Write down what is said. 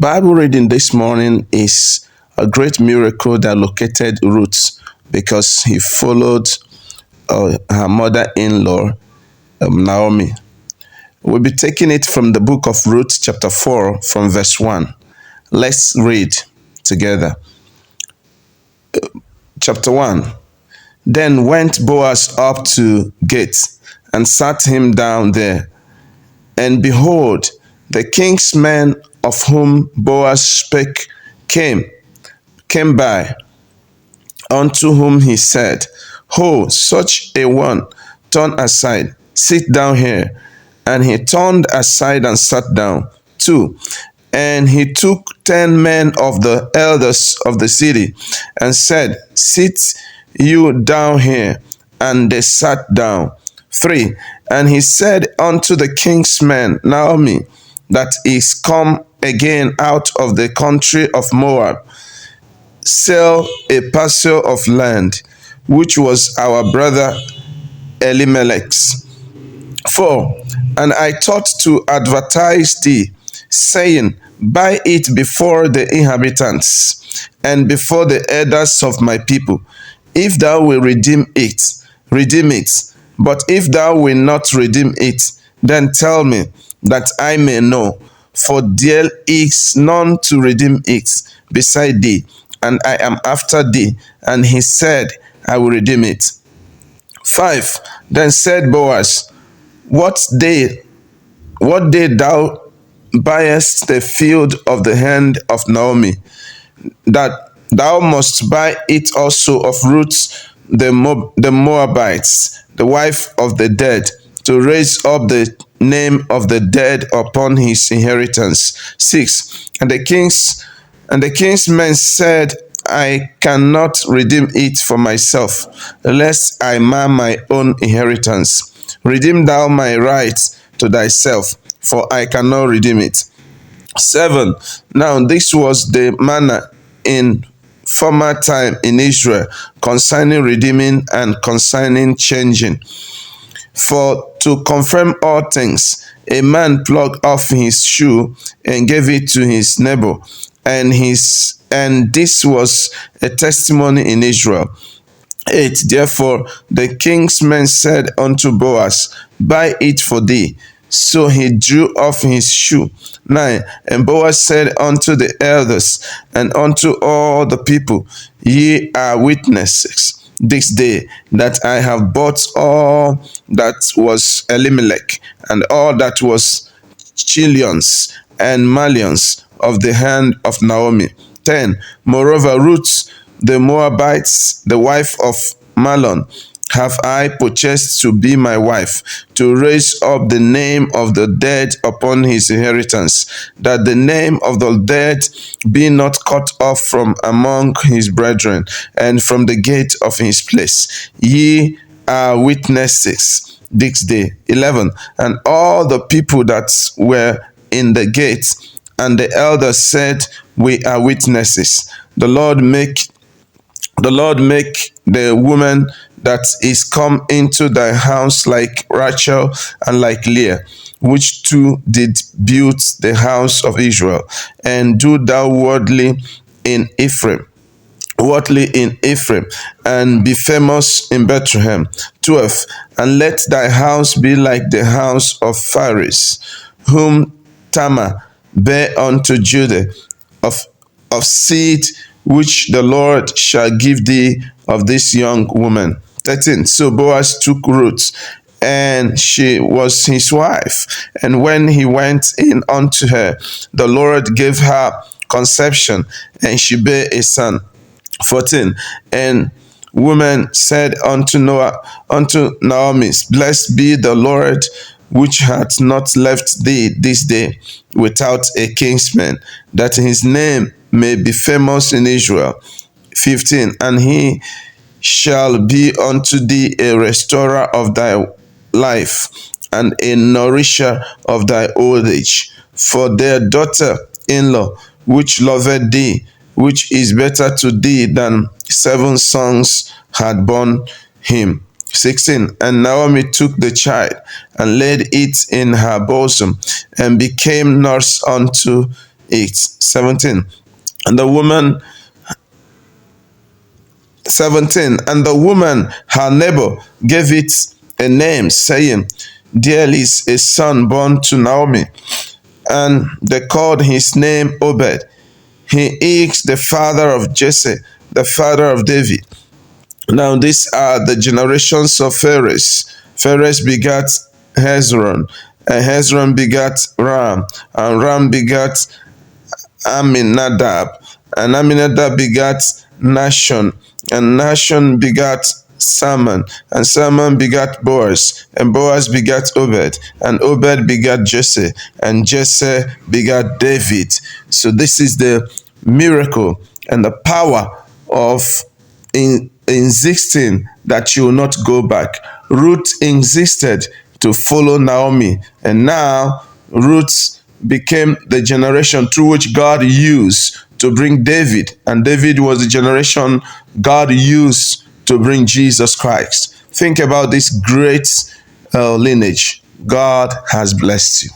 Bible reading this morning is a great miracle that located Ruth because he followed her mother-in-law, Naomi. We'll be taking it from the book of Ruth, chapter 4, from verse 1. Let's read together. Chapter 1. Then went Boaz up to gate and sat him down there. And behold, the king's men of whom Boaz spake came by, unto whom he said, Ho, such a one, turn aside, sit down here. And he turned aside and sat down. 2. And he took 10 men of the elders of the city, and said, Sit you down here. And they sat down. 3. And he said unto the king's men, Naomi, that is come again out of the country of Moab, sell a parcel of land, which was our brother Elimelech's. 4. And I thought to advertise thee, saying, Buy it before the inhabitants, and before the elders of my people. If thou wilt redeem it, redeem it. But if thou wilt not redeem it, then tell me, that I may know. For there is none to redeem it beside thee, and I am after thee. And he said, I will redeem it. 5. Then said Boaz, What day thou buyest the field of the hand of Naomi, that thou must buy it also of Ruth the Moabites, the wife of the dead, to raise up the name of the dead upon his inheritance. 6. And the king's men said, I cannot redeem it for myself, lest I mar my own inheritance. Redeem thou my right to thyself, for I cannot redeem it. 7. Now this was the manner in former time in Israel concerning redeeming and concerning changing. For to confirm all things, a man plucked off his shoe and gave it to his neighbor, and this was a testimony in Israel. 8. Therefore the king's men said unto Boaz, Buy it for thee. So he drew off his shoe. 9. And Boaz said unto the elders and unto all the people, Ye are witnesses this day that I have bought all that was Elimelech, and all that was Chilion's and Malion's of the hand of Naomi. 10. Moreover, Ruth the Moabites, the wife of Malon, have I purchased to be my wife, to raise up the name of the dead upon his inheritance, that the name of the dead be not cut off from among his brethren, and from the gate of his place. Ye are witnesses this day. 11. And all the people that were in the gate, and the elders said, We are witnesses. The Lord make the woman that is come into thy house like Rachel and like Leah, which two did build the house of Israel, and do thou worldly in Ephraim, and be famous in Bethlehem. 12. And let thy house be like the house of Phares, whom Tamar bare unto Judah, of seed which the Lord shall give thee of this young woman. 13. So Boaz took Ruth, and she was his wife. And when he went in unto her, the Lord gave her conception, and she bare a son. 14. And woman said unto Naomi, Blessed be the Lord, which hath not left thee this day without a kinsman, that his name may be famous in Israel. 15. And he shall be unto thee a restorer of thy life, and a nourisher of thy old age. For their daughter-in-law, which loveth thee, which is better to thee than 7 sons, had borne him. 16. And Naomi took the child, and laid it in her bosom, and became nurse unto 8, 17. And the woman 17, and the woman, her neighbor, gave it a name, saying, there is a son born to Naomi. And they called his name Obed. He is the father of Jesse, the father of David. Now these are the generations of Phares. Phares begat Hezron, and Hezron begat Ram, and Ram begat Aminadab, and Aminadab begat Nashon, and Nashon begat Salmon, and Salmon begat Boaz, and Boaz begat Obed, and Obed begat Jesse, and Jesse begat David. So this is the miracle and the power of insisting that you will not go back. Ruth insisted to follow Naomi, and now Ruth became the generation through which God used to bring David, and David was the generation God used to bring Jesus Christ. Think about this great lineage. God has blessed you.